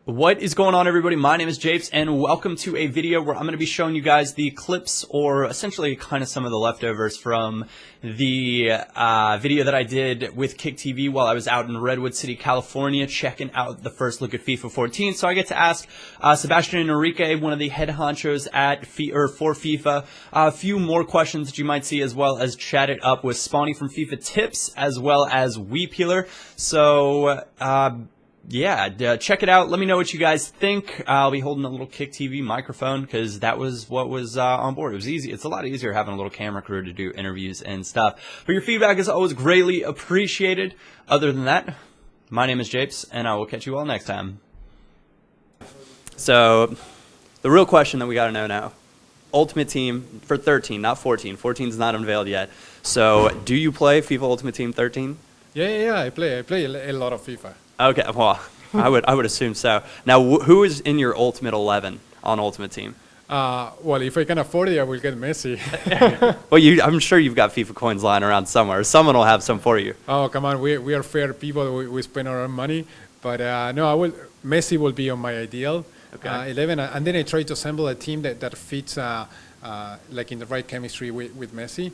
What is going on, everybody? My name is Japes, and welcome to a video where I'm going to be showing you guys the clips, or essentially kind of some of the leftovers from the video that I did with Kick TV while I was out in Redwood City, California, checking out the first look at FIFA 14. So I get to ask Sebastian and Enrique, one of the head honchos at for FIFA, a few more questions that you might see, as well as chat it up with Spawny from FIFA Tips, as well as Weepeeler. So yeah, check it out. Let me know what you guys think. I'll be holding a little Kick TV microphone because that was what was on board. It was easy. It's a lot easier having a little camera crew to do interviews and stuff. But your feedback is always greatly appreciated. Other than that, my name is Japes, and I will catch you all next time. So, the real question that we got to know now. Ultimate Team for 13, not 14. 14 is not unveiled yet. So, do you play FIFA Ultimate Team 13? Yeah, I play a lot of FIFA. Okay, well, I would assume so. Now, who is in your Ultimate 11 on Ultimate Team? Well, if I can afford it, I will get Messi. Well, I'm sure you've got FIFA coins lying around somewhere. Someone will have some for you. Oh, come on, we are fair people. We spend our own money, but no, Messi will be on my ideal 11, and then I try to assemble a team that fits like in the right chemistry with Messi,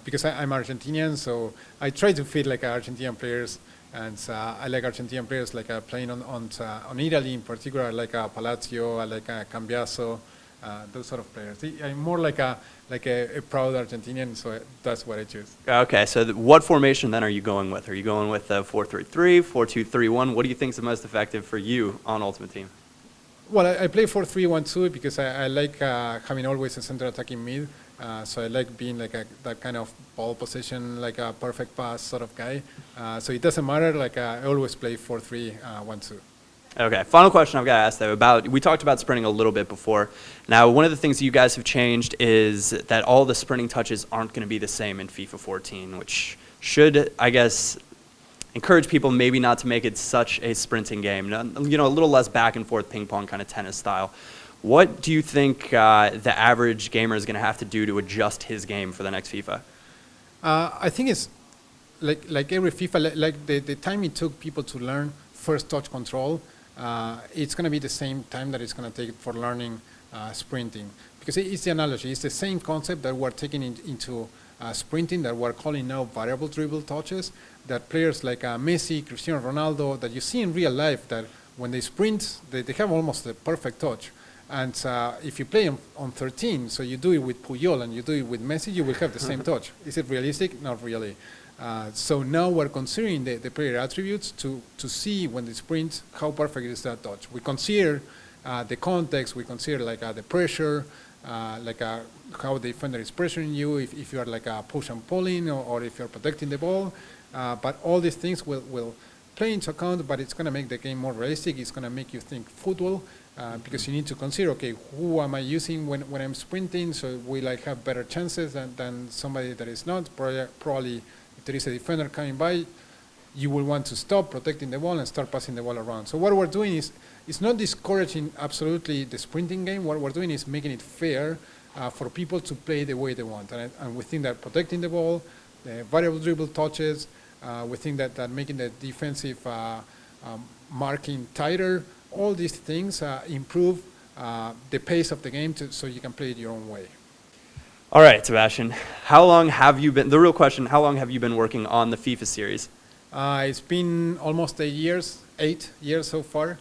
because I'm Argentinian, so I try to fit like Argentinian players. And I like Argentinian players, like playing on Italy in particular. I like Palacio, I like Cambiaso, those sort of players. I'm more like a proud Argentinian, so that's what I choose. Okay, so what formation then are you going with? Are you going with 4-3-3, 4-2-3-1? What do you think is the most effective for you on Ultimate Team? Well, I play 4-3-1-2 because I like having always a center attacking mid. So I like being like that kind of ball position, like a perfect pass sort of guy. So it doesn't matter. Like I always play 4-3-1-2. Okay, final question I've got to ask though. We talked about sprinting a little bit before. Now, one of the things that you guys have changed is that all the sprinting touches aren't going to be the same in FIFA 14, which should, I guess, encourage people maybe not to make it such a sprinting game. You know, a little less back and forth ping pong kind of tennis style. What do you think the average gamer is going to have to do to adjust his game for the next FIFA? I think it's like every FIFA, like the time it took people to learn first touch control, it's going to be the same time that it's going to take for learning sprinting. Because it's the analogy. It's the same concept that we're taking into sprinting, that we're calling now variable dribble touches, that players like Messi, Cristiano Ronaldo, that you see in real life, that when they sprint, they have almost a perfect touch. And if you play on 13, so you do it with Puyol and you do it with Messi, you will have the same touch. Is it realistic? Not really. So now we're considering the player attributes to see when they sprint, how perfect is that touch. We consider the context, we consider like the pressure, like how the defender is pressuring you, if you are like push and pulling, or if you're protecting the ball. But all these things will play into account, but it's going to make the game more realistic. It's going to make you think football. Because you need to consider, okay, who am I using when I'm sprinting? So will I have better chances than somebody that is not? Probably if there is a defender coming by, you will want to stop protecting the ball and start passing the ball around. So what we're doing is not discouraging absolutely the sprinting game. What we're doing is making it fair for people to play the way they want. And we think that protecting the ball, the variable dribble touches, we think that making the defensive marking tighter, all these things improve the pace of the game so you can play it your own way. All right, Sebastian, how long have you been, the real question, how long have you been working on the FIFA series? It's been almost 8 years so far.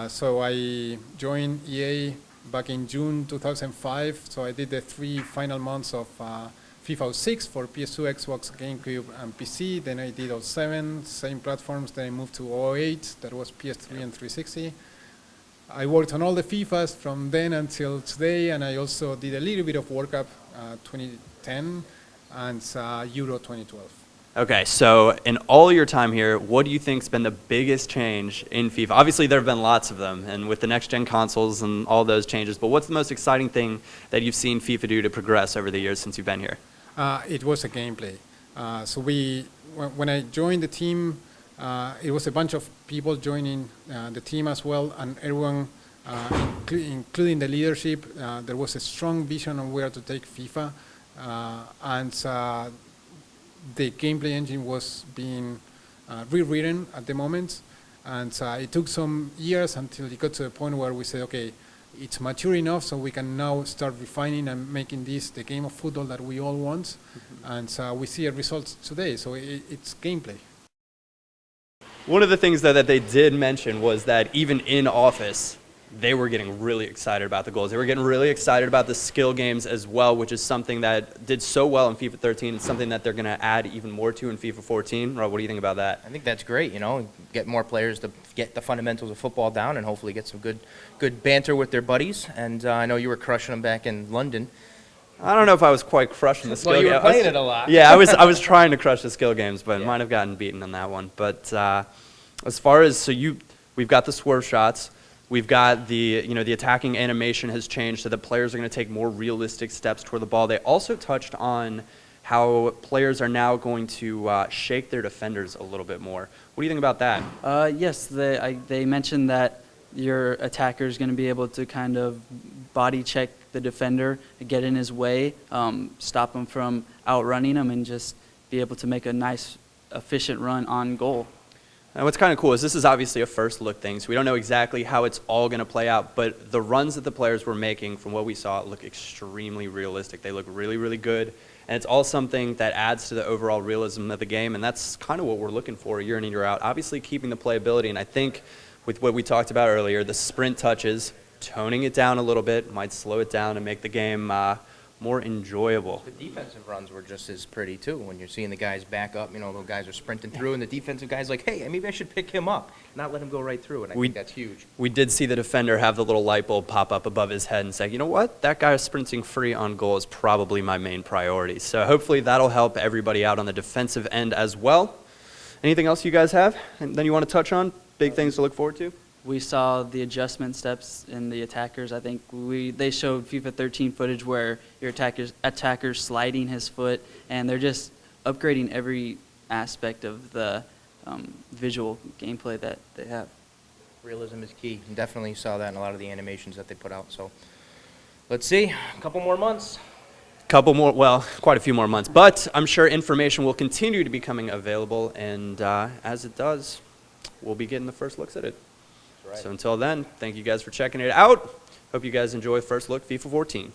So I joined EA back in June 2005. So I did the 3 final months of FIFA 06 for PS2, Xbox, GameCube, and PC. Then I did 07, same platforms. Then I moved to 08, that was PS3 and 360. I worked on all the FIFAs from then until today, and I also did a little bit of World Cup 2010 and Euro 2012. Okay, so in all your time here, what do you think's been the biggest change in FIFA? Obviously, there have been lots of them, and with the next-gen consoles and all those changes, but what's the most exciting thing that you've seen FIFA do to progress over the years since you've been here? It was a gameplay. So when I joined the team, it was a bunch of people joining the team as well, and everyone, including the leadership, there was a strong vision on where to take FIFA, and the gameplay engine was being rewritten at the moment, And it took some years until it got to the point where we said, okay, it's mature enough so we can now start refining and making this the game of football that we all want. And we see a result today, so it's gameplay. One of the things, though, that they did mention was that even in office, they were getting really excited about the goals. They were getting really excited about the skill games as well, which is something that did so well in FIFA 13. It's something that they're going to add even more to in FIFA 14. Rob, what do you think about that? I think that's great, you know, get more players to get the fundamentals of football down and hopefully get some good banter with their buddies. And I know you were crushing them back in London. I don't know if I was quite crushing the skill Well, you game. were playing it a lot. Yeah, I was trying to crush the skill games, but Yeah. might have gotten beaten on that one. But as far as we've got the swerve shots, we've got the attacking animation has changed, so that players are going to take more realistic steps toward the ball. They also touched on how players are now going to shake their defenders a little bit more. What do you think about that? Yes, they mentioned that your attacker is going to be able to kind of body check the defender, get in his way, stop him from outrunning him, and just be able to make a nice, efficient run on goal. And what's kind of cool is this is obviously a first look thing, so we don't know exactly how it's all going to play out, but the runs that the players were making from what we saw look extremely realistic. They look really, really good, and it's all something that adds to the overall realism of the game, and that's kind of what we're looking for year in and year out. Obviously keeping the playability, and I think with what we talked about earlier, the sprint touches, toning it down a little bit, might slow it down and make the game more enjoyable. The defensive runs were just as pretty, too, when you're seeing the guys back up, you know, the guys are sprinting through, and the defensive guy's like, hey, maybe I should pick him up, not let him go right through, and I think that's huge. We did see the defender have the little light bulb pop up above his head and say, you know what, that guy sprinting free on goal is probably my main priority. So hopefully that'll help everybody out on the defensive end as well. Anything else you guys have? And then you want to touch on? Big things to look forward to? We saw the adjustment steps in the attackers. I think they showed FIFA 13 footage where your attacker's sliding his foot, and they're just upgrading every aspect of the visual gameplay that they have. Realism is key. And definitely saw that in a lot of the animations that they put out. So let's see, a couple more months. Quite a few more months, but I'm sure information will continue to be coming available, and as it does, we'll be getting the first looks at it. That's right. So until then, thank you guys for checking it out. Hope you guys enjoy First Look FIFA 14.